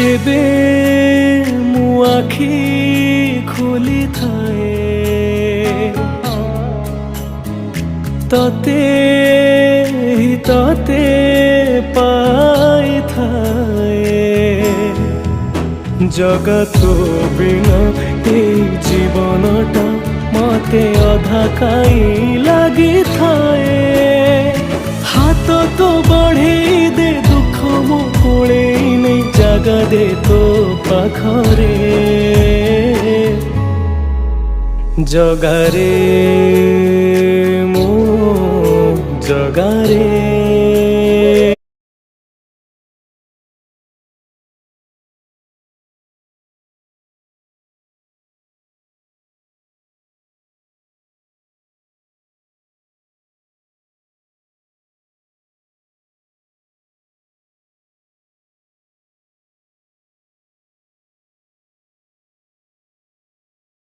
जेबे मु आखि खोली थाए तते ही तते पाई थाए जगत बिना ए जीवनटा मते अधा काई लगी थाए हाथ तो बढ़े दे दुख मो कोले नहीं जगा दे तो पाखरे जगारे मो जगारे।